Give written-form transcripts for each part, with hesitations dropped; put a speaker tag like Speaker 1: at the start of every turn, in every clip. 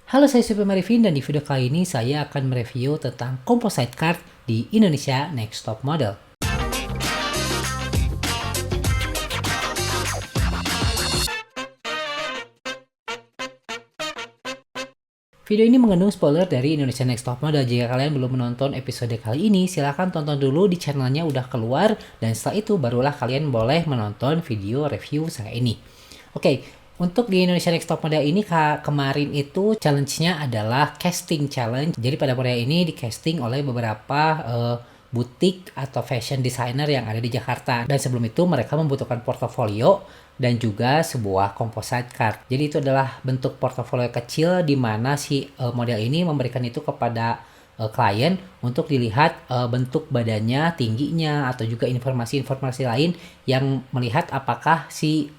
Speaker 1: Halo, saya Super Marivin dan di video kali ini saya akan mereview tentang composite card di Indonesia Next Top Model. Video ini mengandung spoiler dari Indonesia Next Top Model. Jika kalian belum menonton episode kali ini, silahkan tonton dulu, di channelnya udah keluar, dan setelah itu barulah kalian boleh menonton video review saya ini. Oke, untuk di Indonesia Next Top Model ini kemarin itu challenge-nya adalah casting challenge. Jadi pada model ini di casting oleh beberapa butik atau fashion designer yang ada di Jakarta. Dan sebelum itu mereka membutuhkan portofolio dan juga sebuah composite card. Jadi itu adalah bentuk portofolio kecil di mana si model ini memberikan itu kepada klien untuk dilihat bentuk badannya, tingginya, atau juga informasi-informasi lain yang melihat apakah si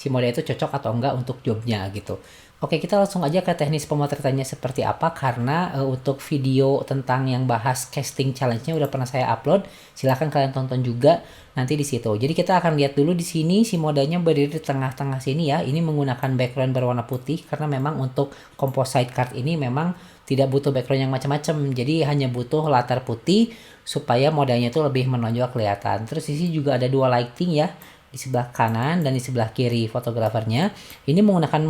Speaker 1: model itu cocok atau enggak untuk jobnya gitu. Oke, kita langsung aja ke teknis pemotretannya seperti apa, karena untuk video tentang yang bahas casting challenge-nya udah pernah saya upload. Silahkan kalian tonton juga nanti di situ. Jadi kita akan lihat dulu di sini si modelnya berdiri di tengah-tengah sini ya. Ini menggunakan background berwarna putih karena memang untuk composite card ini memang tidak butuh background yang macam-macam. Jadi hanya butuh latar putih supaya modelnya itu lebih menonjol kelihatan. Terus di sini juga ada dua lighting ya, di sebelah kanan dan di sebelah kiri fotografernya. Ini menggunakan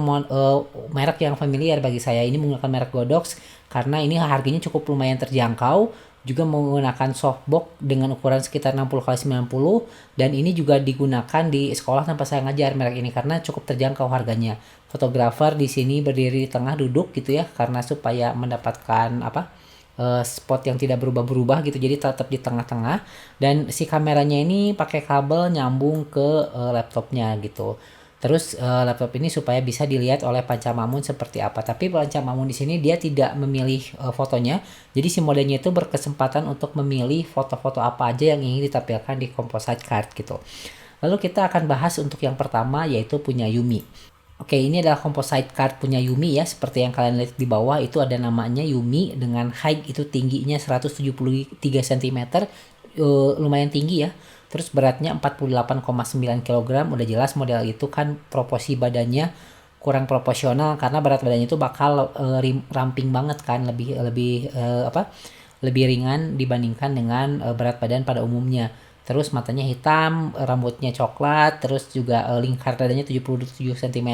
Speaker 1: merek yang familiar bagi saya. Ini menggunakan merek Godox karena ini harganya cukup lumayan terjangkau. Juga menggunakan softbox dengan ukuran sekitar 60x90, dan ini juga digunakan di sekolah tanpa saya ngajar merek ini karena cukup terjangkau harganya. Fotografer di sini berdiri di tengah duduk gitu ya, karena supaya mendapatkan spot yang tidak berubah-berubah gitu, jadi tetap di tengah-tengah. Dan si kameranya ini pakai kabel nyambung ke laptopnya gitu. Terus laptop ini supaya bisa dilihat oleh Pancamamun seperti apa. Tapi Pancamamun di sini dia tidak memilih fotonya. Jadi si modelnya itu berkesempatan untuk memilih foto-foto apa aja yang ingin ditampilkan di composite card gitu. Lalu kita akan bahas untuk yang pertama, yaitu punya Yumi. Oke, ini adalah composite card punya Yumi ya. Seperti yang kalian lihat di bawah itu ada namanya Yumi dengan height itu tingginya 173 cm. Lumayan tinggi ya. Terus beratnya 48,9 kg. Udah jelas model itu kan proporsi badannya kurang proporsional karena berat badannya itu bakal ramping banget kan, lebih ringan dibandingkan dengan berat badan pada umumnya. Terus matanya hitam, rambutnya coklat, terus juga lingkar dadanya 77 cm,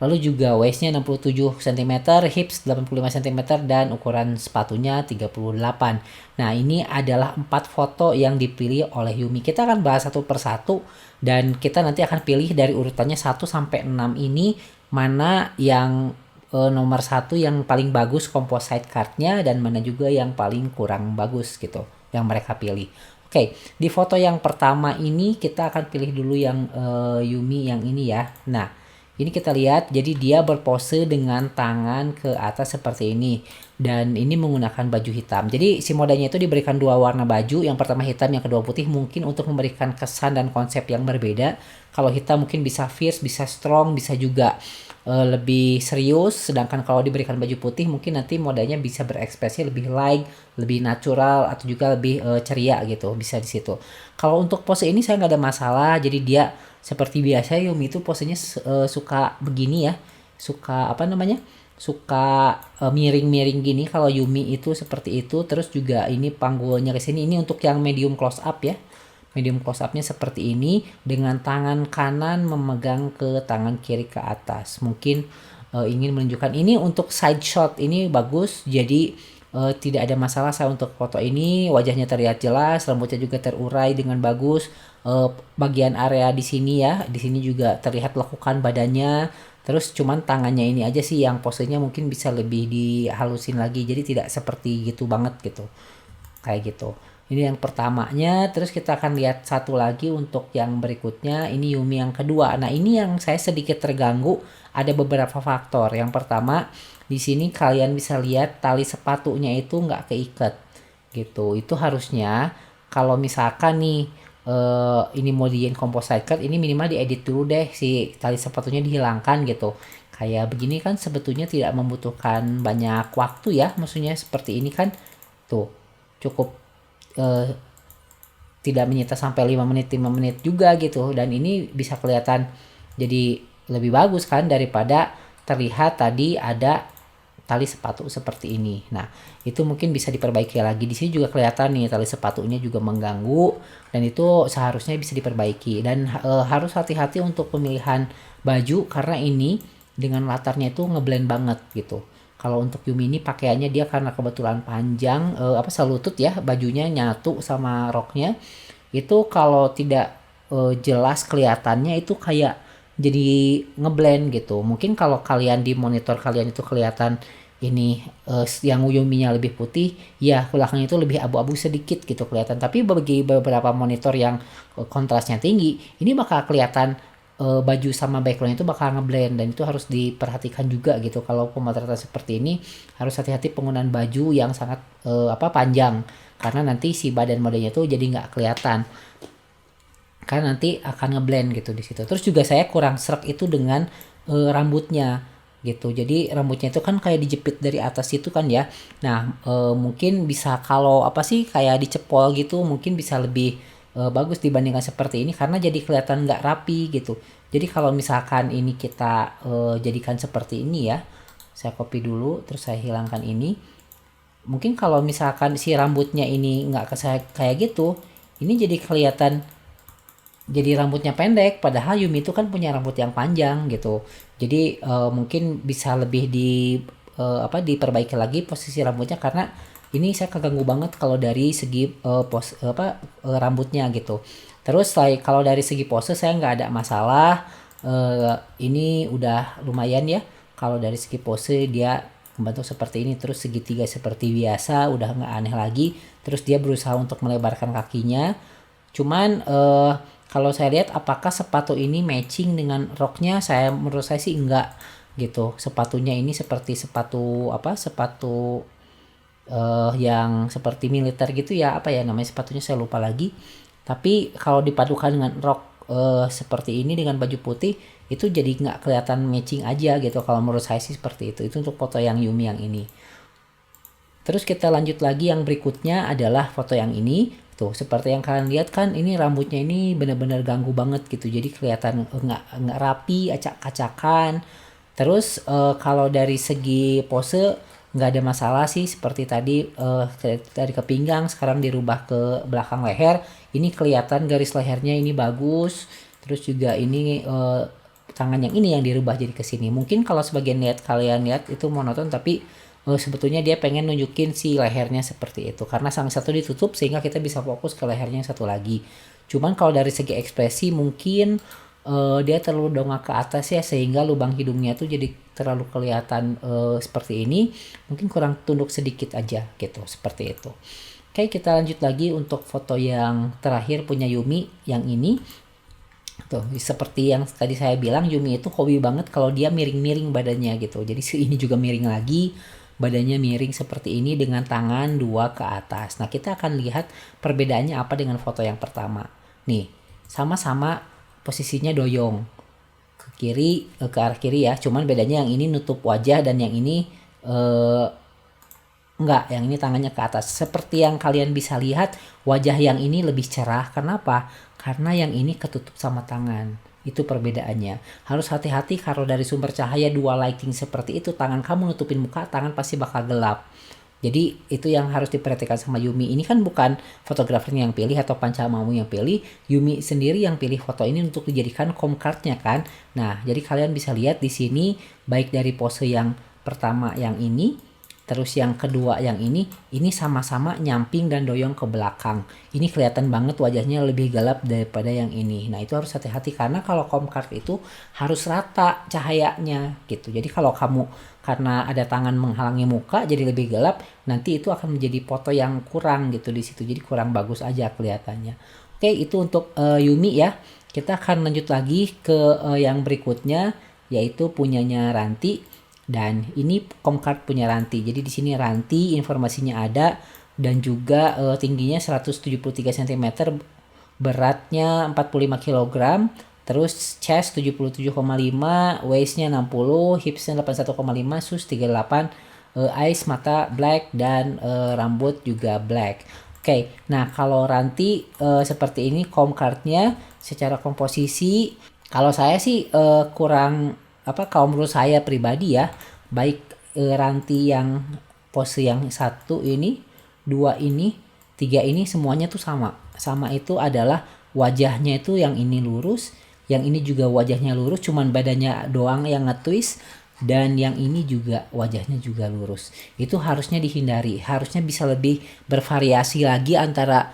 Speaker 1: lalu juga waistnya 67 cm, hips 85 cm, dan ukuran sepatunya 38. Nah, ini adalah 4 foto yang dipilih oleh Yumi. Kita akan bahas satu persatu dan kita nanti akan pilih dari urutannya 1 sampai 6 ini mana yang nomor 1 yang paling bagus composite cardnya dan mana juga yang paling kurang bagus gitu yang mereka pilih. Oke, di foto yang pertama ini kita akan pilih dulu yang Yumi yang ini ya. Nah, ini kita lihat, jadi dia berpose dengan tangan ke atas seperti ini. Dan ini menggunakan baju hitam. Jadi si modelnya itu diberikan dua warna baju. Yang pertama hitam, yang kedua putih. Mungkin untuk memberikan kesan dan konsep yang berbeda. Kalau hitam mungkin bisa fierce, bisa strong, bisa juga lebih serius. Sedangkan kalau diberikan baju putih mungkin nanti modelnya bisa berekspresi lebih light, lebih natural, atau juga lebih ceria gitu, bisa di situ. Kalau untuk pose ini saya nggak ada masalah. Jadi dia seperti biasa, Yumi itu posenya suka begini ya, suka suka miring-miring gini. Kalau Yumi itu seperti itu. Terus juga ini panggulnya ke sini, ini untuk yang medium close up ya. Medium close upnya seperti ini dengan tangan kanan memegang ke tangan kiri ke atas. Mungkin ingin menunjukkan ini untuk side shot ini bagus. Jadi tidak ada masalah saya untuk foto ini. Wajahnya terlihat jelas, rambutnya juga terurai dengan bagus. Bagian area di sini ya, di sini juga terlihat lekukan badannya. Terus cuman tangannya ini aja sih yang posenya mungkin bisa lebih dihalusin lagi. Jadi tidak seperti gitu banget gitu. Kayak gitu. Ini yang pertamanya. Terus kita akan lihat satu lagi untuk yang berikutnya. Ini Yumi yang kedua. Nah, ini yang saya sedikit terganggu. Ada beberapa faktor. Yang pertama, di sini kalian bisa lihat tali sepatunya itu nggak keikat gitu. Itu harusnya kalau misalkan nih ini mau dijadiin composite card, ini minimal diedit dulu deh, si tali sepatunya dihilangkan gitu. Kayak begini kan sebetulnya tidak membutuhkan banyak waktu ya. Maksudnya seperti ini kan tuh cukup eh, tidak menyita sampai 5 menit juga gitu, dan ini bisa kelihatan jadi lebih bagus kan daripada terlihat tadi ada tali sepatu seperti ini. Nah, itu mungkin bisa diperbaiki lagi. Di sini juga kelihatan nih tali sepatunya juga mengganggu dan itu seharusnya bisa diperbaiki. Dan harus hati-hati untuk pemilihan baju karena ini dengan latarnya itu ngeblend banget gitu. Kalau untuk Yumi ini pakaiannya dia karena kebetulan panjang selutut ya, bajunya nyatu sama roknya. Itu kalau tidak jelas kelihatannya itu kayak jadi ngeblend gitu. Mungkin kalau kalian di monitor kalian itu kelihatan ini yang Yuminya lebih putih, ya belakangnya itu lebih abu-abu sedikit gitu kelihatan. Tapi bagi beberapa monitor yang kontrasnya tinggi, ini bakal kelihatan baju sama background itu bakal ngeblend dan itu harus diperhatikan juga gitu. Kalau pemotretan seperti ini harus hati-hati penggunaan baju yang sangat panjang karena nanti si badan modelnya tuh jadi nggak kelihatan karena nanti akan ngeblend gitu di situ. Terus juga saya kurang serak itu dengan rambutnya gitu. Jadi rambutnya itu kan kayak dijepit dari atas itu kan ya. Nah, mungkin bisa kalau kayak dicepol gitu mungkin bisa lebih bagus dibandingkan seperti ini karena jadi kelihatan nggak rapi gitu. Jadi kalau misalkan ini kita jadikan seperti ini ya. Saya copy dulu terus saya hilangkan ini. Mungkin kalau misalkan si rambutnya ini nggak kayak gitu, ini jadi kelihatan jadi rambutnya pendek padahal Yumi itu kan punya rambut yang panjang gitu. Jadi mungkin bisa lebih diperbaiki lagi posisi rambutnya karena ini saya keganggu banget kalau dari segi rambutnya gitu. Terus kalau dari segi pose saya nggak ada masalah. Ini udah lumayan ya. Kalau dari segi pose dia membentuk seperti ini terus segitiga seperti biasa udah nggak aneh lagi. Terus dia berusaha untuk melebarkan kakinya. Cuman kalau saya lihat apakah sepatu ini matching dengan roknya, menurut saya sih enggak gitu. Sepatunya ini seperti sepatu sepatu yang seperti militer gitu ya, namanya sepatunya saya lupa lagi. Tapi kalau dipadukan dengan rok seperti ini dengan baju putih itu jadi nggak kelihatan matching aja gitu. Kalau menurut saya sih seperti itu. Itu untuk foto yang Yumi yang ini. Terus kita lanjut lagi yang berikutnya adalah foto yang ini. Tuh, seperti yang kalian lihat kan ini rambutnya ini benar-benar ganggu banget gitu. Jadi kelihatan nggak rapi, acak-acakan. Terus kalau dari segi pose nggak ada masalah sih seperti tadi dari ke pinggang sekarang dirubah ke belakang leher. Ini kelihatan garis lehernya ini bagus. Terus juga ini tangan yang ini yang dirubah jadi ke sini. Mungkin kalau sebagian kalian lihat itu monoton tapi sebetulnya dia pengen nunjukin si lehernya seperti itu karena sang satu ditutup sehingga kita bisa fokus ke lehernya yang satu lagi. Cuman kalau dari segi ekspresi mungkin dia terlalu dongak ke atas ya sehingga lubang hidungnya tuh jadi terlalu kelihatan seperti ini. Mungkin kurang tunduk sedikit aja gitu seperti itu. Oke, kita lanjut lagi untuk foto yang terakhir punya Yumi yang ini. Tuh, seperti yang tadi saya bilang Yumi itu hobi banget kalau dia miring-miring badannya gitu. Jadi ini juga miring lagi. Badannya miring seperti ini dengan tangan dua ke atas. Nah, kita akan lihat perbedaannya apa dengan foto yang pertama. Nih, sama-sama posisinya doyong ke kiri, ke arah kiri ya. Cuman bedanya yang ini nutup wajah dan yang ini enggak, yang ini tangannya ke atas. Seperti yang kalian bisa lihat, wajah yang ini lebih cerah. Kenapa? Karena yang ini ketutup sama tangan. Itu perbedaannya. Harus hati-hati kalau dari sumber cahaya dua lighting seperti itu, tangan kamu nutupin muka, tangan pasti bakal gelap. Jadi itu yang harus diperhatikan sama Yumi. Ini kan bukan fotografernya yang pilih atau Pancamamu yang pilih. Yumi sendiri yang pilih foto ini untuk dijadikan comcardnya kan. Nah, jadi kalian bisa lihat di sini baik dari pose yang pertama yang ini terus yang kedua yang ini sama-sama nyamping dan doyong ke belakang. Ini kelihatan banget wajahnya lebih gelap daripada yang ini. Nah, itu harus hati-hati karena kalau comcard itu harus rata cahayanya gitu. Jadi kalau kamu karena ada tangan menghalangi muka jadi lebih gelap, nanti itu akan menjadi foto yang kurang gitu di situ. Jadi kurang bagus aja kelihatannya. Oke, itu untuk Yumi ya. Kita akan lanjut lagi ke yang berikutnya yaitu punyanya Ranti. Dan ini comcard punya Ranti. Jadi di sini Ranti informasinya ada dan juga tingginya 173 cm, beratnya 45 kg, terus chest 77,5, waistnya 60, hipsnya 81,5, sus 38, eyes mata black dan rambut juga black. Oke, nah kalau Ranti seperti ini comcardnya secara komposisi kalau saya sih kurang kalau menurut saya pribadi ya, baik Ranti yang pose yang satu ini, dua ini, tiga ini semuanya tuh sama. Sama itu adalah wajahnya itu yang ini lurus, yang ini juga wajahnya lurus, cuman badannya doang yang nge-twist, dan yang ini juga wajahnya juga lurus. Itu harusnya dihindari. Harusnya bisa lebih bervariasi lagi antara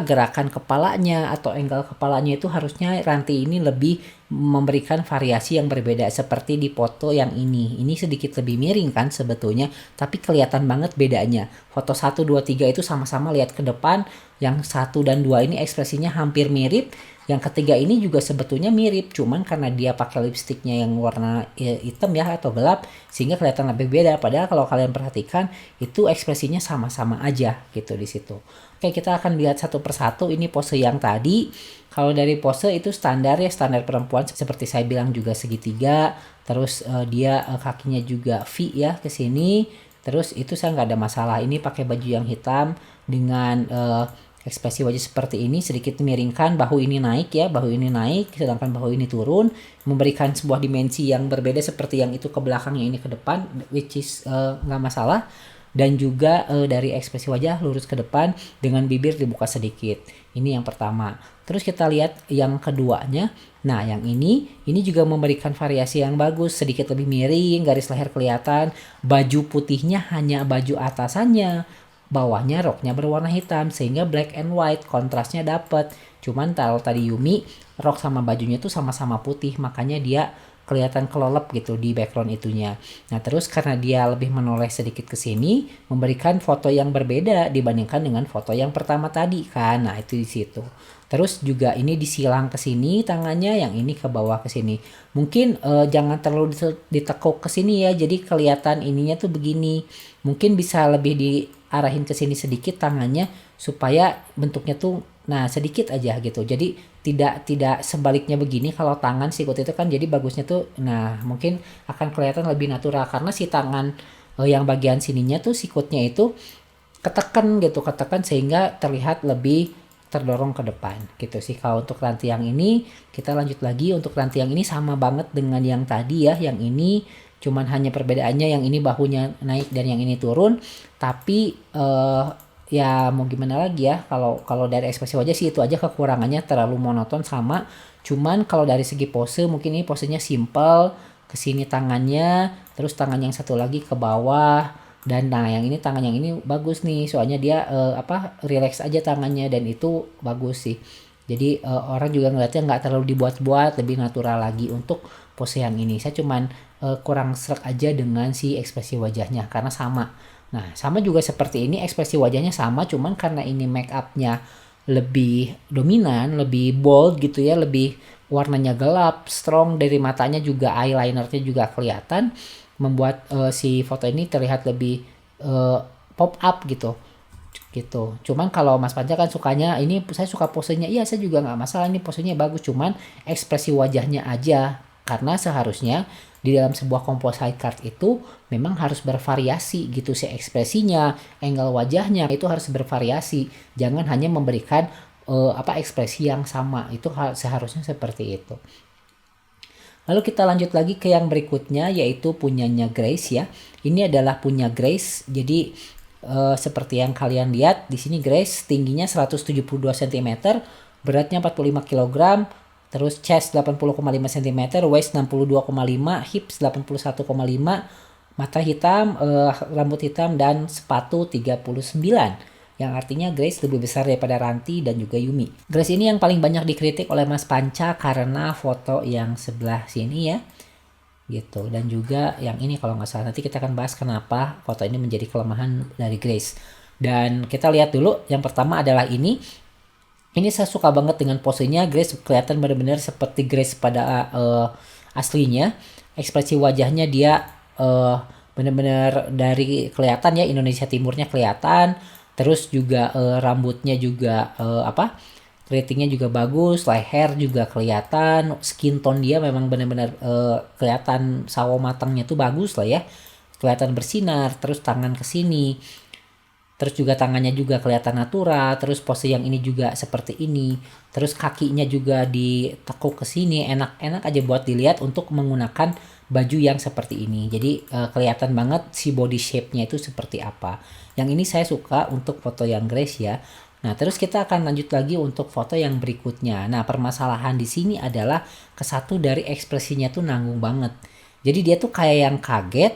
Speaker 1: gerakan kepalanya atau angle kepalanya. Itu harusnya Ranti ini lebih memberikan variasi yang berbeda, seperti di foto yang ini sedikit lebih miring kan sebetulnya, tapi kelihatan banget bedanya. Foto 1, 2, 3 itu sama-sama lihat ke depan, yang 1 dan 2 ini ekspresinya hampir mirip, yang ketiga ini juga sebetulnya mirip, cuman karena dia pakai lipstiknya yang warna hitam ya atau gelap, sehingga kelihatan lebih beda. Padahal kalau kalian perhatikan itu ekspresinya sama-sama aja gitu di situ. Oke, kita akan lihat satu persatu. Ini pose yang tadi. Kalau dari pose itu standar ya, standar perempuan seperti saya bilang juga segitiga. Terus dia kakinya juga V ya ke sini. Terus itu saya nggak ada masalah. Ini pakai baju yang hitam dengan ekspresi wajah seperti ini, sedikit miringkan, bahu ini naik ya, bahu ini naik, sedangkan bahu ini turun, memberikan sebuah dimensi yang berbeda seperti yang itu ke belakang, yang ini ke depan, which is nggak masalah. Dan juga dari ekspresi wajah lurus ke depan dengan bibir dibuka sedikit. Ini yang pertama. Terus kita lihat yang keduanya. Nah, yang ini juga memberikan variasi yang bagus, sedikit lebih miring, garis leher kelihatan, baju putihnya hanya baju atasannya, bawahnya roknya berwarna hitam, sehingga black and white, kontrasnya dapet. Cuman kalau tadi Yumi, rok sama bajunya tuh sama-sama putih, makanya dia kelihatan kelelep gitu di background itunya. Nah, terus karena dia lebih menoleh sedikit ke sini, memberikan foto yang berbeda dibandingkan dengan foto yang pertama tadi kan. Nah, itu di situ. Terus juga ini disilang ke sini tangannya, yang ini ke bawah ke sini. Mungkin jangan terlalu ditekuk ke sini ya, jadi kelihatan ininya tuh begini. Mungkin bisa lebih diarahin ke sini sedikit tangannya supaya bentuknya tuh sedikit aja gitu. Jadi tidak sebaliknya begini. Kalau tangan sikut itu kan jadi bagusnya tuh mungkin akan kelihatan lebih natural karena si tangan yang bagian sininya tuh sikutnya itu ketekan sehingga terlihat lebih terdorong ke depan gitu sih. Kalau untuk Ranti yang ini, kita lanjut lagi. Untuk Ranti yang ini sama banget dengan yang tadi ya, yang ini cuman hanya perbedaannya yang ini bahunya naik dan yang ini turun. Tapi ya mau gimana lagi ya, kalau dari ekspresi wajah sih itu aja kekurangannya, terlalu monoton sama. Cuman kalau dari segi pose, mungkin ini posenya simple, kesini tangannya, terus tangan yang satu lagi ke bawah, dan yang ini tangan yang ini bagus nih, soalnya dia relax aja tangannya, dan itu bagus sih. Jadi orang juga ngeliatnya nggak terlalu dibuat-buat, lebih natural lagi untuk pose yang ini. Saya cuman kurang serak aja dengan si ekspresi wajahnya karena sama. Nah, sama juga seperti ini, ekspresi wajahnya sama, cuman karena ini make upnya lebih dominan, lebih bold gitu ya, lebih warnanya gelap, strong, dari matanya juga eyelinernya juga kelihatan, membuat si foto ini terlihat lebih pop up gitu. Cuman kalau Mas Panca kan sukanya ini, saya suka posenya, iya saya juga nggak masalah, ini posenya bagus, cuman ekspresi wajahnya aja. Karena seharusnya di dalam sebuah composite card itu memang harus bervariasi gitu sih ekspresinya, angle wajahnya itu harus bervariasi. Jangan hanya memberikan ekspresi yang sama. Itu seharusnya seperti itu. Lalu kita lanjut lagi ke yang berikutnya, yaitu punyanya Grace ya. Ini adalah punya Grace. Jadi seperti yang kalian lihat di sini, Grace tingginya 172 cm, beratnya 45 kg, terus chest 80,5 cm, waist 62,5, hips 81,5, mata hitam, rambut hitam, dan sepatu 39. Yang artinya Grace lebih besar daripada Ranti dan juga Yumi. Grace ini yang paling banyak dikritik oleh Mas Panca karena foto yang sebelah sini ya, gitu. Dan juga yang ini kalau nggak salah, nanti kita akan bahas kenapa foto ini menjadi kelemahan dari Grace. Dan kita lihat dulu, yang pertama adalah ini. Ini saya suka banget dengan posenya. Grace kelihatan benar-benar seperti Grace pada aslinya. Ekspresi wajahnya dia benar-benar dari kelihatan ya, Indonesia Timurnya kelihatan. Terus juga rambutnya juga keritingnya juga bagus, leher juga kelihatan, skin tone dia memang benar-benar kelihatan sawo matangnya tuh bagus lah ya, kelihatan bersinar. Terus tangan ke sini, Terus juga tangannya juga kelihatan natural, terus pose yang ini juga seperti ini. Terus kakinya juga ditekuk ke sini, enak-enak aja buat dilihat untuk menggunakan baju yang seperti ini. Jadi kelihatan banget si body shape-nya itu seperti apa. Yang ini saya suka untuk foto yang Grace ya. Nah, terus kita akan lanjut lagi untuk foto yang berikutnya. Nah, permasalahan di sini adalah kesatu dari ekspresinya tuh nanggung banget. Jadi dia tuh kayak yang kaget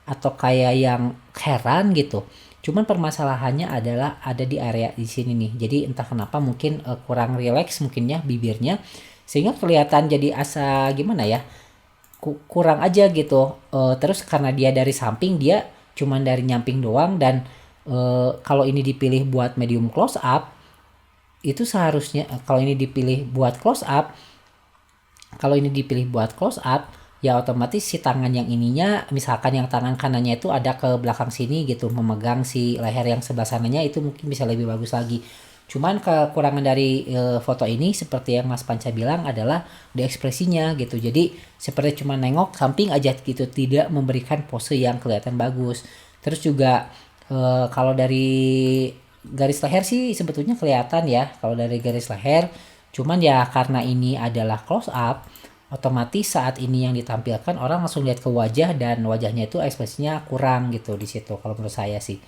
Speaker 1: atau kayak yang heran gitu. Cuman permasalahannya adalah ada di area di sini nih. Jadi entah kenapa mungkin kurang rileks mungkin ya bibirnya sehingga kelihatan jadi asa gimana ya? Kurang aja gitu. Terus karena dia dari samping dia cuman dari nyamping doang dan kalau ini dipilih buat medium close up itu seharusnya kalau ini dipilih buat close up kalau ini dipilih buat close up ya otomatis si tangan yang ininya misalkan yang tangan kanannya itu ada ke belakang sini gitu memegang si leher yang sebelah sananya itu mungkin bisa lebih bagus lagi. Cuman kekurangan dari foto ini seperti yang Mas Panca bilang adalah di ekspresinya gitu. Jadi seperti cuma nengok samping aja gitu, tidak memberikan pose yang kelihatan bagus. Terus juga kalau dari garis leher sih sebetulnya kelihatan ya kalau dari garis leher. Cuman ya karena ini adalah close up, otomatis saat ini yang ditampilkan orang langsung lihat ke wajah dan wajahnya itu ekspresinya kurang gitu di situ kalau menurut saya sih.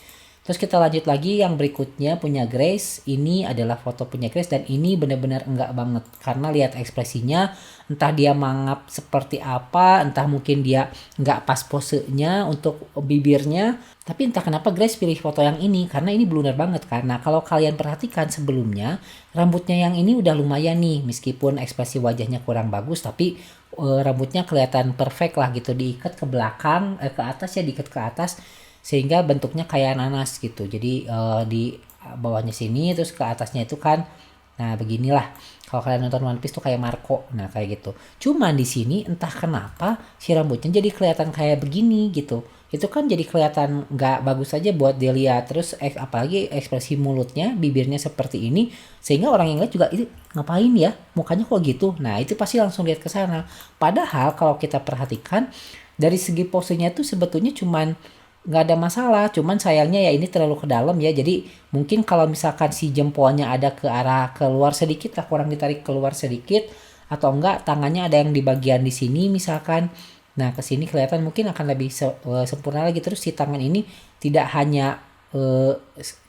Speaker 1: Terus kita lanjut lagi yang berikutnya punya Grace. Ini adalah foto punya Grace dan ini benar-benar enggak banget karena lihat ekspresinya entah dia mangap seperti apa, entah mungkin dia enggak pas posenya untuk bibirnya. Tapi entah kenapa Grace pilih foto yang ini karena ini blunder banget karena kalau kalian perhatikan sebelumnya rambutnya yang ini udah lumayan nih meskipun ekspresi wajahnya kurang bagus tapi rambutnya kelihatan perfect lah gitu diikat ke belakang ke atas ya diikat ke atas sehingga bentuknya kayak nanas gitu. Jadi di bawahnya sini terus ke atasnya itu kan nah beginilah. Kalau kalian nonton One Piece tuh kayak Marco. Nah, kayak gitu. Cuman di sini entah kenapa si rambutnya jadi kelihatan kayak begini gitu. Itu kan jadi kelihatan nggak bagus aja buat dilihat. Terus apalagi ekspresi mulutnya, bibirnya seperti ini sehingga orang yang lihat juga itu ngapain ya? Mukanya kok gitu. Nah, itu pasti langsung lihat ke sana. Padahal kalau kita perhatikan dari segi posenya tuh sebetulnya cuman nggak ada masalah, cuman sayangnya ya ini terlalu ke dalam ya, jadi mungkin kalau misalkan si jempolnya ada ke arah keluar sedikit lah, kurang ditarik keluar sedikit, atau enggak tangannya ada yang di bagian di sini misalkan, nah ke sini kelihatan mungkin akan lebih sempurna lagi. Terus si tangan ini tidak hanya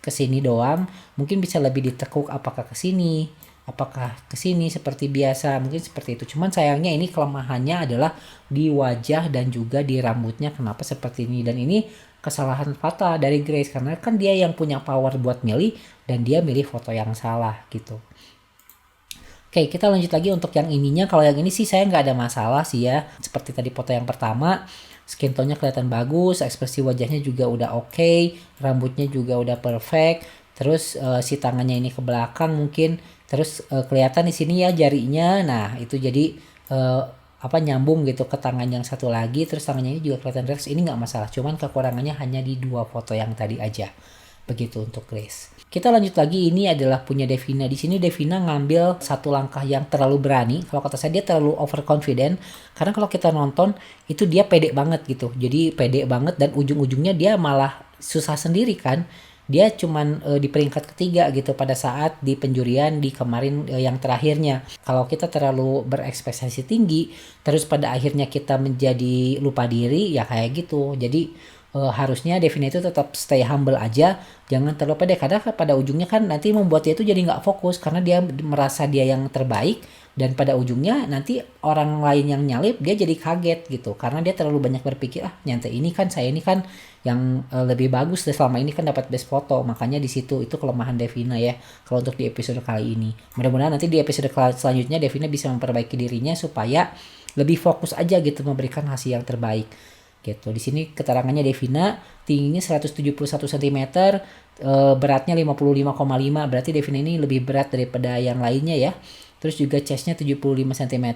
Speaker 1: ke sini doang, mungkin bisa lebih ditekuk apakah ke sini, apakah ke sini seperti biasa, mungkin seperti itu. Cuman sayangnya ini kelemahannya adalah di wajah dan juga di rambutnya kenapa seperti ini, dan ini kesalahan fatal dari Grace karena kan dia yang punya power buat milih dan dia milih foto yang salah gitu. Oke, kita lanjut lagi untuk yang ininya. Kalau yang ini sih saya nggak ada masalah sih ya. Seperti tadi foto yang pertama, skin tone-nya kelihatan bagus, ekspresi wajahnya juga udah oke, rambutnya juga udah perfect. Terus si tangannya ini ke belakang mungkin, terus kelihatan di sini ya jarinya. Nah, itu jadi nyambung gitu ke tangan yang satu lagi, terus tangannya ini juga kelihatan relax. Ini nggak masalah. Cuman kekurangannya hanya di dua foto yang tadi aja. Begitu untuk Grace. Kita lanjut lagi, ini adalah punya Devina. Di sini Devina ngambil satu langkah yang terlalu berani. Kalau kata saya dia terlalu overconfident. Karena kalau kita nonton itu dia pede banget gitu. Jadi pede banget dan ujung-ujungnya dia malah susah sendiri kan. Dia cuman di peringkat ketiga gitu pada saat di penjurian di kemarin yang terakhirnya. Kalau kita terlalu berekspektasi tinggi, terus pada akhirnya kita menjadi lupa diri ya kayak gitu. Jadi harusnya Devina itu tetap stay humble aja, jangan terlalu pede karena pada ujungnya kan nanti membuat dia itu jadi nggak fokus karena dia merasa dia yang terbaik dan pada ujungnya nanti orang lain yang nyalip dia jadi kaget gitu karena dia terlalu banyak berpikir nyantai ini kan saya ini kan yang lebih bagus dan selama ini kan dapat best foto, makanya di situ itu kelemahan Devina ya kalau untuk di episode kali ini. Mudah-mudahan nanti di episode selanjutnya Devina bisa memperbaiki dirinya supaya lebih fokus aja gitu memberikan hasil yang terbaik. Gitu. Di sini keterangannya Devina tingginya 171 cm, beratnya 55,5, berarti Devina ini lebih berat daripada yang lainnya ya. Terus juga chestnya 75 cm,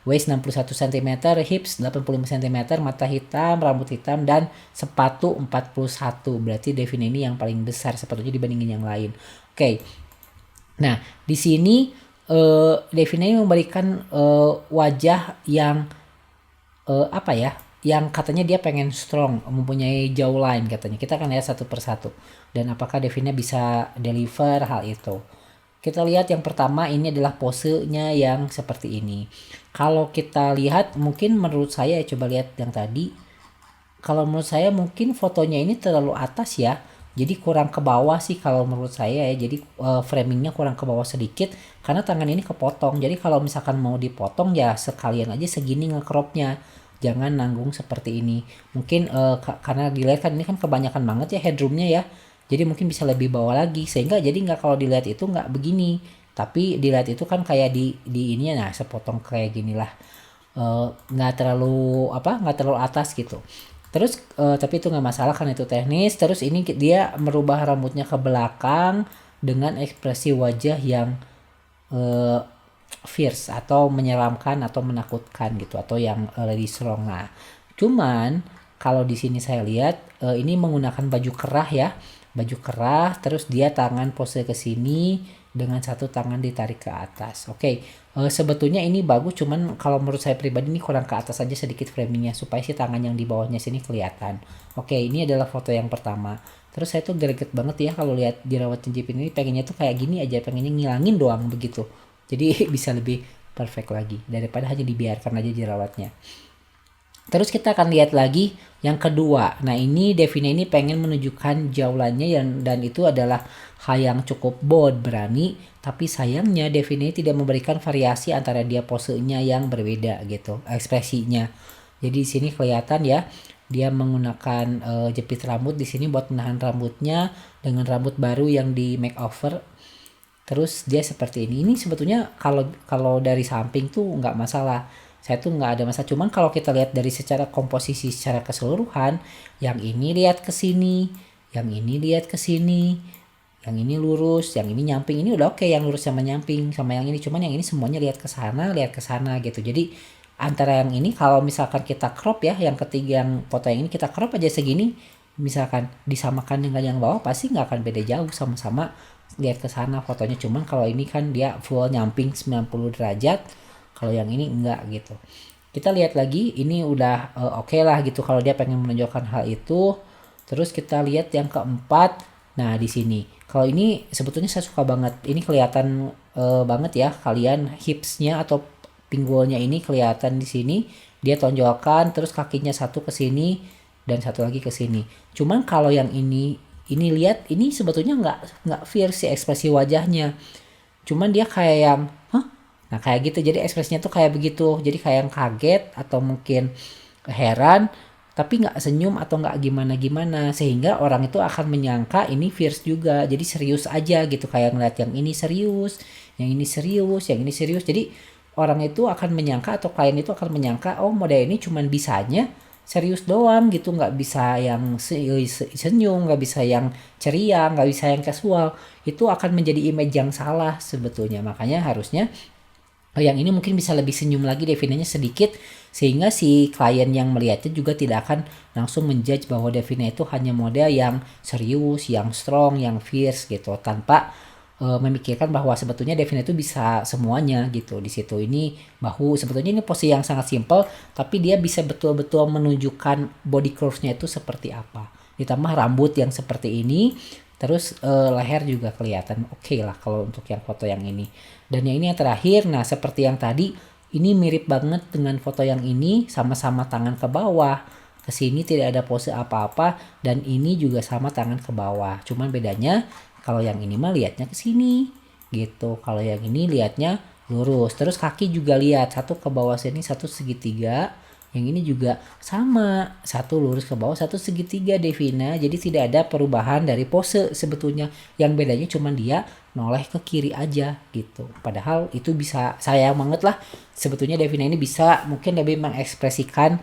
Speaker 1: waist 61 cm, hips 85 cm, mata hitam, rambut hitam, dan sepatu 41. Berarti Devina ini yang paling besar sepatunya dibandingin yang lain. Oke. Nah, di sini Devina ini memberikan wajah yang yang katanya dia pengen strong, mempunyai jawline katanya. Kita akan lihat satu persatu. Dan apakah Devina bisa deliver hal itu. Kita lihat yang pertama ini adalah posenya yang seperti ini. Kalau kita lihat mungkin menurut saya, coba lihat yang tadi. Kalau menurut saya mungkin fotonya ini terlalu atas ya. Jadi kurang ke bawah sih kalau menurut saya ya. Jadi framingnya kurang ke bawah sedikit karena tangan ini kepotong. Jadi kalau misalkan mau dipotong ya sekalian aja segini ngecropnya. Jangan nanggung seperti ini. Mungkin karena dilihat kan ini kan kebanyakan banget ya headroomnya ya. Jadi mungkin bisa lebih bawah lagi sehingga jadi nggak, kalau dilihat itu nggak begini. Tapi dilihat itu kan kayak di ininya, nah sepotong kayak gini lah. Nggak terlalu nggak terlalu atas gitu. Terus tapi itu nggak masalah kan itu teknis. Terus ini dia merubah rambutnya ke belakang dengan ekspresi wajah yang eh, fierce atau menyeramkan atau menakutkan gitu, atau yang lady strong. Nah, cuman kalau di sini saya lihat ini menggunakan baju kerah ya, baju kerah, terus dia tangan pose ke sini dengan satu tangan ditarik ke atas. Oke, sebetulnya ini bagus, cuman kalau menurut saya pribadi ini kurang ke atas aja sedikit framingnya supaya si tangan yang di bawahnya sini kelihatan. Oke, ini adalah foto yang pertama. Terus saya tuh greget banget ya kalau lihat jerawat cenjipin ini, pengennya tuh kayak gini aja, pengennya ngilangin doang begitu. Jadi bisa lebih perfect lagi daripada hanya dibiarkan aja jerawatnya. Terus kita akan lihat lagi yang kedua. Nah ini Devina ini pengen menunjukkan jaulannya dan itu adalah hal yang cukup bold, berani. Tapi sayangnya Devina ini tidak memberikan variasi antara dia posenya yang berbeda gitu, ekspresinya. Jadi di sini kelihatan ya, dia menggunakan jepit rambut di sini buat menahan rambutnya dengan rambut baru yang di makeover. Terus dia seperti ini. Ini sebetulnya kalau kalau dari samping tuh nggak masalah. Saya tuh nggak ada masalah. Cuman kalau kita lihat dari secara komposisi secara keseluruhan, yang ini lihat ke sini, yang ini lihat ke sini, yang ini lurus, yang ini nyamping. Ini udah oke, yang lurus sama nyamping sama yang ini. Cuman yang ini semuanya lihat ke sana gitu. Jadi antara yang ini kalau misalkan kita crop ya, yang ketiga yang foto yang ini kita crop aja segini, misalkan disamakan dengan yang bawah pasti nggak akan beda jauh, sama-sama lihat ke sana fotonya. Cuman kalau ini kan dia full nyamping 90 derajat, kalau yang ini enggak gitu. Kita lihat lagi, ini udah oke lah gitu kalau dia pengen menunjukkan hal itu. Terus kita lihat yang keempat. Nah di sini kalau ini sebetulnya saya suka banget, ini kelihatan banget ya kalian, hipsnya atau pinggulnya ini kelihatan di sini. Dia tonjolkan, terus kakinya satu ke sini dan satu lagi ke sini. Cuman kalau yang ini lihat, ini sebetulnya nggak fierce sih ekspresi wajahnya. Cuman dia kayak yang, hah? Nah kayak gitu, jadi ekspresinya tuh kayak begitu. Jadi kayak yang kaget atau mungkin heran, tapi nggak senyum atau nggak gimana-gimana. Sehingga orang itu akan menyangka ini fierce juga. Jadi serius aja gitu, kayak ngeliat yang ini serius, yang ini serius, yang ini serius. Jadi orang itu akan menyangka atau klien itu akan menyangka, oh model ini cuman bisanya serius doang gitu, nggak bisa yang senyum, nggak bisa yang ceria, nggak bisa yang casual. Itu akan menjadi image yang salah sebetulnya. Makanya harusnya yang ini mungkin bisa lebih senyum lagi, Devinanya sedikit, sehingga si klien yang melihatnya juga tidak akan langsung menjudge bahwa Devina itu hanya model yang serius, yang strong, yang fierce gitu, tanpa memikirkan bahwa sebetulnya Devina itu bisa semuanya gitu di situ. Ini bahu, sebetulnya ini pose yang sangat simple, tapi dia bisa betul-betul menunjukkan body curves-nya itu seperti apa. Ditambah rambut yang seperti ini, terus leher juga kelihatan oke lah kalau untuk yang foto yang ini. Dan yang ini yang terakhir, nah seperti yang tadi, ini mirip banget dengan foto yang ini, sama-sama tangan ke bawah. Ke sini tidak ada pose apa-apa, dan ini juga sama tangan ke bawah. Cuman bedanya kalau yang ini mah lihatnya ke sini gitu. Kalau yang ini lihatnya lurus. Terus kaki juga lihat, satu ke bawah sini, satu segitiga. Yang ini juga sama, satu lurus ke bawah, satu segitiga Devina. Jadi tidak ada perubahan dari pose sebetulnya. Yang bedanya cuma dia noleh ke kiri aja gitu. Padahal itu bisa, sayang banget lah. Sebetulnya Devina ini bisa mungkin lebih mengekspresikan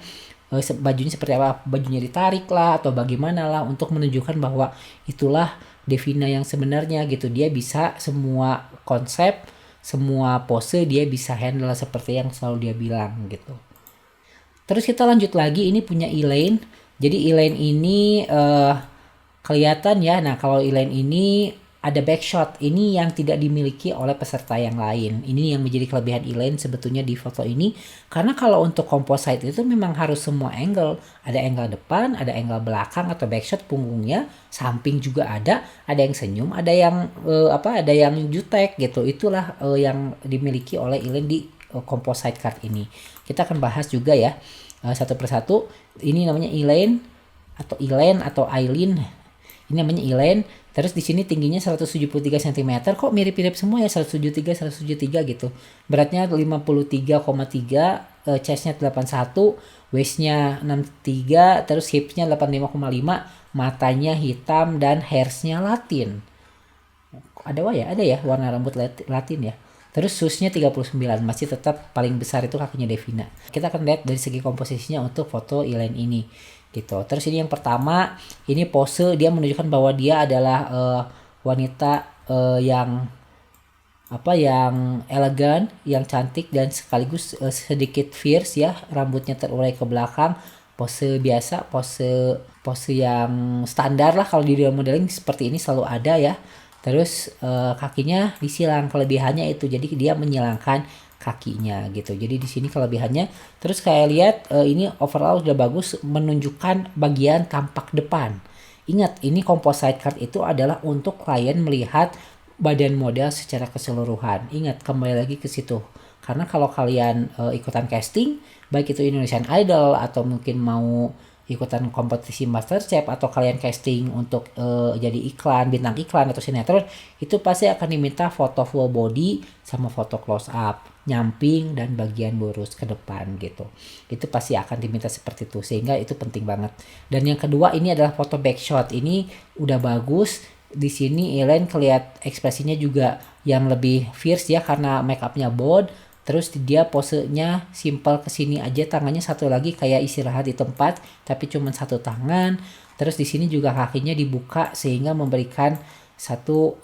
Speaker 1: bajunya seperti apa, bajunya ditarik lah atau bagaimana lah untuk menunjukkan bahwa itulah Devina yang sebenarnya gitu. Dia bisa semua konsep, semua pose dia bisa handle seperti yang selalu dia bilang gitu. Terus kita lanjut lagi, ini punya Elaine. Jadi Elaine ini kelihatan ya. Nah kalau Elaine ini ada backshot. Ini yang tidak dimiliki oleh peserta yang lain. Ini yang menjadi kelebihan Elaine sebetulnya di foto ini. Karena kalau untuk composite itu memang harus semua angle. Ada angle depan, ada angle belakang atau backshot punggungnya, samping juga ada yang senyum, ada yang ada yang jutek gitu. Itulah yang dimiliki oleh Elaine di composite card ini. Kita akan bahas juga ya satu persatu. Ini namanya Elaine atau Eileen. Ini namanya Elaine. Terus di sini tingginya 173 cm. Kok mirip-mirip semua ya, 173 gitu. Beratnya 53,3, chestnya 81, waistnya 63, terus hipsnya 85,5, matanya hitam dan hairsnya Latin. Ada ya warna rambut Latin ya. Terus shoesnya 39, masih tetap paling besar itu kakinya Devina. Kita akan lihat dari segi komposisinya untuk foto Elaine ini gitu. Terus ini yang pertama, ini pose dia menunjukkan bahwa dia adalah wanita yang elegan, yang cantik dan sekaligus sedikit fierce ya, rambutnya terurai ke belakang, pose biasa, pose yang standar lah kalau di dunia modeling seperti ini selalu ada ya. Terus kakinya disilang, kelebihannya itu jadi dia menyilangkan kakinya gitu. Jadi di sini kelebihannya. Terus kayak lihat ini overall udah bagus menunjukkan bagian tampak depan. Ingat, ini composite card itu adalah untuk klien melihat badan model secara keseluruhan. Ingat, kembali lagi ke situ. Karena kalau kalian ikutan casting, baik itu Indonesian Idol atau mungkin mau ikutan kompetisi MasterChef atau kalian casting untuk jadi bintang iklan atau sinetron, itu pasti akan diminta foto full body sama foto close up, nyamping dan bagian lurus ke depan gitu. Itu pasti akan diminta seperti itu, sehingga itu penting banget. Dan yang kedua ini adalah foto backshot. Ini udah bagus. Di sini Elaine kelihatan ekspresinya juga yang lebih fierce ya karena make upnya bold. Terus dia posenya simple kesini aja, tangannya satu lagi kayak istirahat di tempat, tapi cuma satu tangan. Terus di sini juga kakinya dibuka sehingga memberikan satu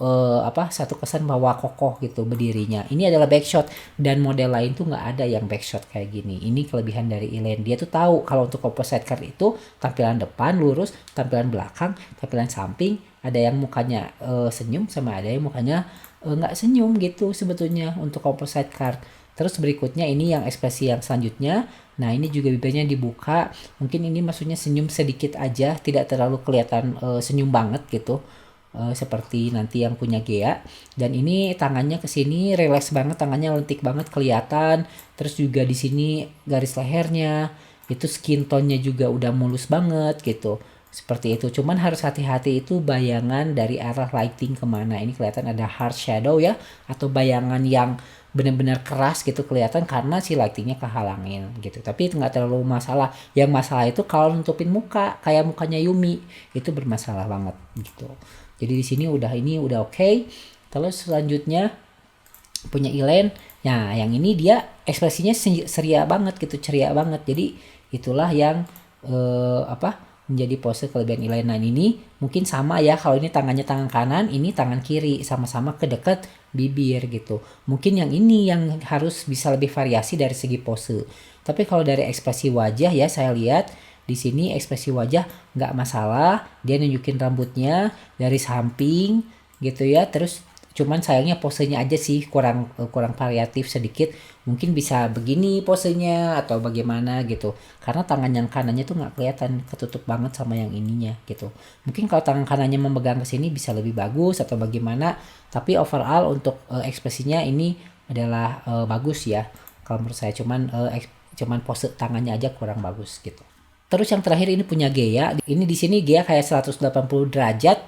Speaker 1: kesan bahwa kokoh gitu berdirinya. Ini adalah backshot dan model lain tuh nggak ada yang backshot kayak gini. Ini kelebihan dari Elaine. Dia tuh tahu kalau untuk composite card itu tampilan depan lurus, tampilan belakang, tampilan samping, ada yang mukanya senyum sama ada yang mukanya nggak senyum gitu sebetulnya untuk composite card. Terus berikutnya ini yang ekspresi yang selanjutnya. Nah ini juga bibirnya dibuka. Mungkin ini maksudnya senyum sedikit aja. Tidak terlalu kelihatan senyum banget gitu. Seperti nanti yang punya Gea. Dan ini tangannya ke sini relax banget. Tangannya lentik banget kelihatan. Terus juga di sini garis lehernya. Itu skin tone-nya juga udah mulus banget gitu. Seperti itu. Cuman harus hati-hati itu bayangan dari arah lighting kemana. Ini kelihatan ada hard shadow ya. Atau bayangan yang benar-benar keras gitu kelihatan karena si lightingnya kehalangin gitu. Tapi itu nggak terlalu masalah. Yang masalah itu kalau nutupin muka kayak mukanya Yumi itu bermasalah banget gitu. Jadi di sini udah oke. Terus selanjutnya punya Elaine. Nah yang ini dia ekspresinya ceria banget gitu, ceria banget. Jadi itulah yang menjadi pose kelebihan Elaine. Nah ini mungkin sama ya, kalau ini tangannya tangan kanan, ini tangan kiri, sama-sama ke dekat bibir gitu. Mungkin yang ini yang harus bisa lebih variasi dari segi pose. Tapi kalau dari ekspresi wajah ya, saya lihat di sini ekspresi wajah nggak masalah. Dia nunjukin rambutnya dari samping gitu ya. Terus cuman sayangnya posenya aja sih kurang variatif sedikit. Mungkin bisa begini posenya atau bagaimana gitu. Karena tangan yang kanannya tuh nggak kelihatan, ketutup banget sama yang ininya gitu. Mungkin kalau tangan kanannya memegang ke sini bisa lebih bagus atau bagaimana. Tapi overall untuk ekspresinya ini adalah bagus ya. Kalau menurut saya cuman pose tangannya aja kurang bagus gitu. Terus yang terakhir ini punya Gea. Ini di sini Gea kayak 180 derajat.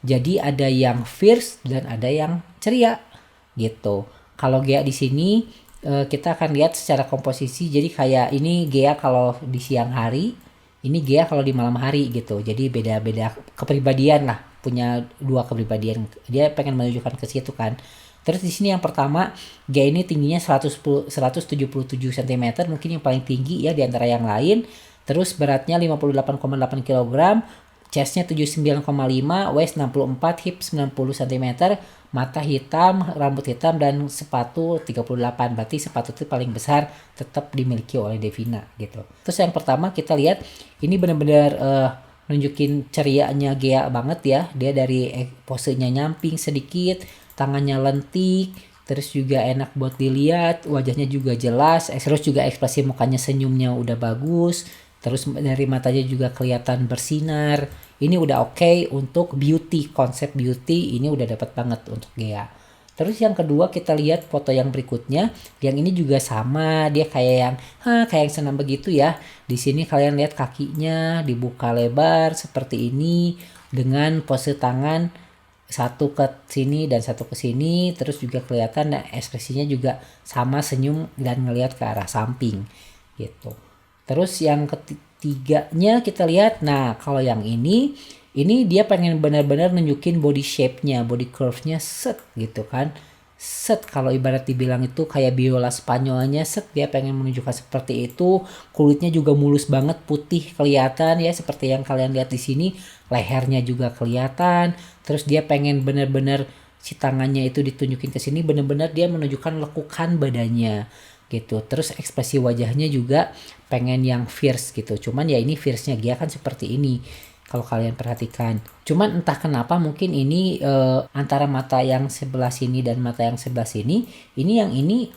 Speaker 1: Jadi ada yang fierce dan ada yang ceria gitu. Kalau Gea di sini kita akan lihat secara komposisi. Jadi kayak ini Gea kalau di siang hari, ini Gea kalau di malam hari gitu. Jadi beda-beda kepribadian lah, punya dua kepribadian. Dia pengen menunjukkan ke situ kan. Terus di sini yang pertama, Gea ini tingginya 177 cm, mungkin yang paling tinggi ya di antara yang lain. Terus beratnya 58,8 kg, chestnya 79,5, waist 64, hip 90 cm, mata hitam, rambut hitam, dan sepatu 38. Berarti sepatu itu paling besar tetap dimiliki oleh Devina gitu. Terus yang pertama kita lihat ini benar-benar nunjukin cerianya Gea banget ya. Dia dari posenya nyamping sedikit, tangannya lentik, terus juga enak buat dilihat, wajahnya juga jelas, terus juga ekspresi mukanya senyumnya udah bagus, terus dari matanya juga kelihatan bersinar. Ini udah oke untuk beauty, konsep beauty ini udah dapat banget untuk Gea. Terus yang kedua kita lihat foto yang berikutnya, yang ini juga sama, dia kayak yang kayak yang senam begitu ya. Di sini kalian lihat kakinya dibuka lebar seperti ini dengan pose tangan satu ke sini dan satu ke sini, terus juga kelihatan ekspresinya juga sama, senyum dan ngelihat ke arah samping gitu. Terus yang ketiganya kita lihat, nah kalau yang ini dia pengen benar-benar nunjukin body shape-nya, body curve-nya set gitu kan. Set, kalau ibarat dibilang itu kayak biola Spanyolnya, set dia pengen menunjukkan seperti itu. Kulitnya juga mulus banget, putih kelihatan ya, seperti yang kalian lihat di sini. Lehernya juga kelihatan. Terus dia pengen benar-benar si tangannya itu ditunjukin ke sini, benar-benar dia menunjukkan lekukan badannya gitu. Terus ekspresi wajahnya juga pengen yang fierce gitu. Cuman ya ini fierce-nya dia kan seperti ini kalau kalian perhatikan. Cuman entah kenapa mungkin ini antara mata yang sebelah sini dan mata yang sebelah sini, ini yang ini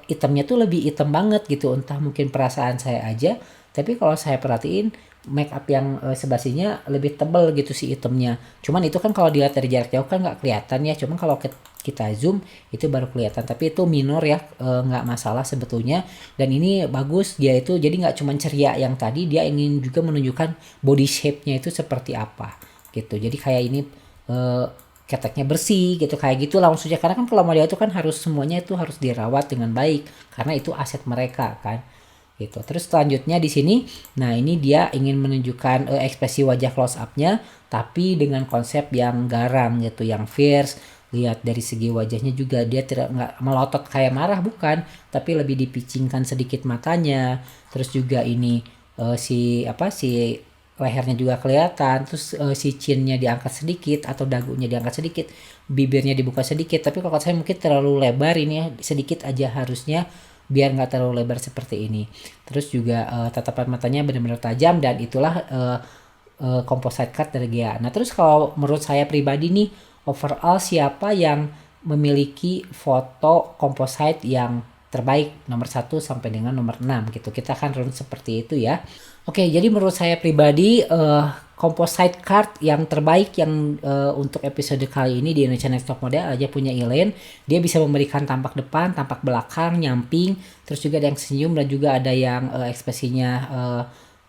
Speaker 1: hitamnya tuh lebih hitam banget gitu. Entah mungkin perasaan saya aja, tapi kalau saya perhatiin make up yang sebelah sininya lebih tebal gitu si hitamnya. Cuman itu kan kalau dilihat dari jarak jauh kan nggak kelihatan ya. Cuman kalau kita zoom itu baru kelihatan. Tapi itu minor ya, nggak masalah sebetulnya. Dan ini bagus, dia itu jadi nggak cuma ceria yang tadi, dia ingin juga menunjukkan body shape-nya itu seperti apa gitu. Jadi kayak ini keteknya bersih gitu, kayak gitu lah maksudnya. Karena kan kalau model itu kan harus semuanya itu harus dirawat dengan baik karena itu aset mereka kan gitu. Terus selanjutnya di sini, nah ini dia ingin menunjukkan ekspresi wajah close up-nya tapi dengan konsep yang garang gitu, yang fierce. Lihat dari segi wajahnya juga dia tidak nggak melotot kayak marah, bukan, tapi lebih dipicingkan sedikit matanya. Terus juga ini si lehernya juga kelihatan, terus si chinnya diangkat sedikit atau dagunya diangkat sedikit, bibirnya dibuka sedikit. Tapi kalau saya mungkin terlalu lebar ini ya, sedikit aja harusnya biar nggak terlalu lebar seperti ini. Terus juga tatapan matanya benar-benar tajam dan itulah composite cut dari Gea. Nah terus kalau menurut saya pribadi nih, overall siapa yang memiliki foto composite yang terbaik nomor 1 sampai dengan nomor 6 gitu. Kita akan run seperti itu ya. Oke, jadi menurut saya pribadi composite card yang terbaik yang untuk episode kali ini di Indonesia Next Top Model aja punya Elaine. Dia bisa memberikan tampak depan, tampak belakang, nyamping, terus juga ada yang senyum dan juga ada yang ekspresinya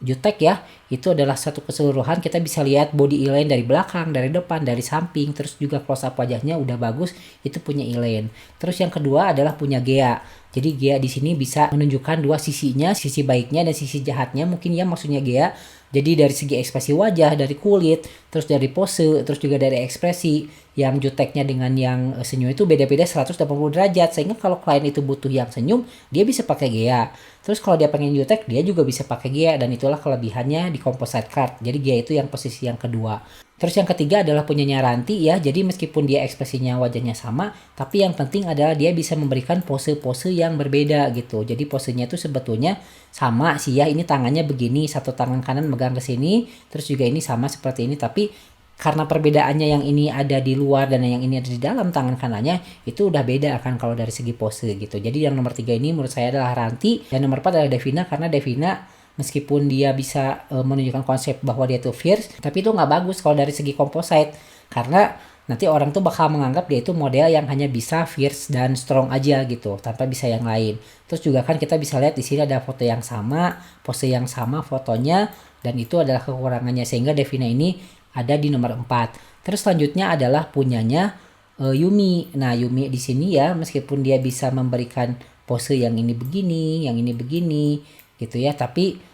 Speaker 1: jutek ya. Itu adalah satu keseluruhan, kita bisa lihat body Elaine dari belakang, dari depan, dari samping, terus juga close up wajahnya udah bagus, itu punya Elaine. Terus yang kedua adalah punya Gea. Jadi Gea di sini bisa menunjukkan dua sisinya, sisi baiknya dan sisi jahatnya mungkin ya maksudnya Gea. Jadi dari segi ekspresi wajah, dari kulit, terus dari pose, terus juga dari ekspresi, yang juteknya dengan yang senyum itu beda-beda 180 derajat. Sehingga kalau klien itu butuh yang senyum, dia bisa pakai Gea. Terus kalau dia pengen jutek, dia juga bisa pakai Gea, dan itulah kelebihannya di composite card. Jadi Gea itu yang posisi yang kedua. Terus yang ketiga adalah punyanya Ranti ya. Jadi meskipun dia ekspresinya wajahnya sama, tapi yang penting adalah dia bisa memberikan pose-pose yang berbeda gitu. Jadi posenya itu sebetulnya sama sih ya. Ini tangannya begini, satu tangan kanan megang ke sini, terus juga ini sama seperti ini, tapi karena perbedaannya yang ini ada di luar dan yang ini ada di dalam tangan kanannya, itu udah beda kan kalau dari segi pose gitu. Jadi yang nomor 3 ini menurut saya adalah Ranti, dan nomor 4 adalah Devina, karena Devina meskipun dia bisa menunjukkan konsep bahwa dia tuh fierce, tapi itu nggak bagus kalau dari segi composite, karena nanti orang tuh bakal menganggap dia itu model yang hanya bisa fierce dan strong aja gitu, tanpa bisa yang lain. Terus juga kan kita bisa lihat di sini ada foto yang sama, pose yang sama fotonya, dan itu adalah kekurangannya, sehingga Devina ini ada di nomor 4. Terus selanjutnya adalah punyanya Yumi. Nah Yumi di sini ya, meskipun dia bisa memberikan pose yang ini begini, yang ini begini gitu ya, tapi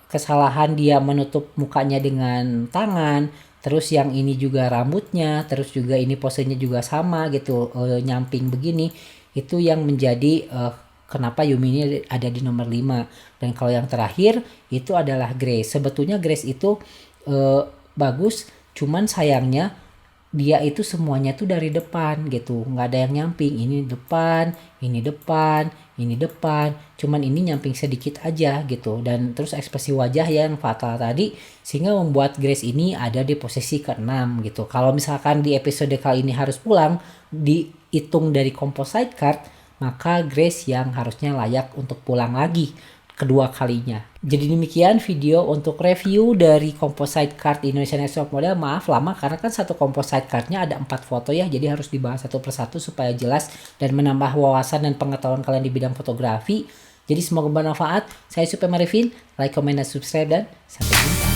Speaker 1: kesalahan dia menutup mukanya dengan tangan, terus yang ini juga rambutnya, terus juga ini posenya juga sama gitu, nyamping begini, itu yang menjadi kenapa Yumi ini ada di nomor 5. Dan kalau yang terakhir itu adalah Grace. Sebetulnya Grace itu bagus, cuman sayangnya dia itu semuanya tuh dari depan gitu, nggak ada yang nyamping. Ini depan, ini depan, ini depan, cuman ini nyamping sedikit aja gitu. Dan terus ekspresi wajah yang fatal tadi sehingga membuat Grace ini ada di posisi ke-6 gitu. Kalau misalkan di episode kali ini harus pulang, dihitung dari composite card, maka Grace yang harusnya layak untuk pulang lagi kedua kalinya. Jadi demikian video untuk review dari composite card Indonesian Next Top Model. Maaf lama karena kan satu composite cardnya ada 4 foto ya, jadi harus dibahas satu persatu supaya jelas dan menambah wawasan dan pengetahuan kalian di bidang fotografi. Jadi semoga bermanfaat. Saya Supe Marifin, like, comment, dan subscribe, dan sampai jumpa.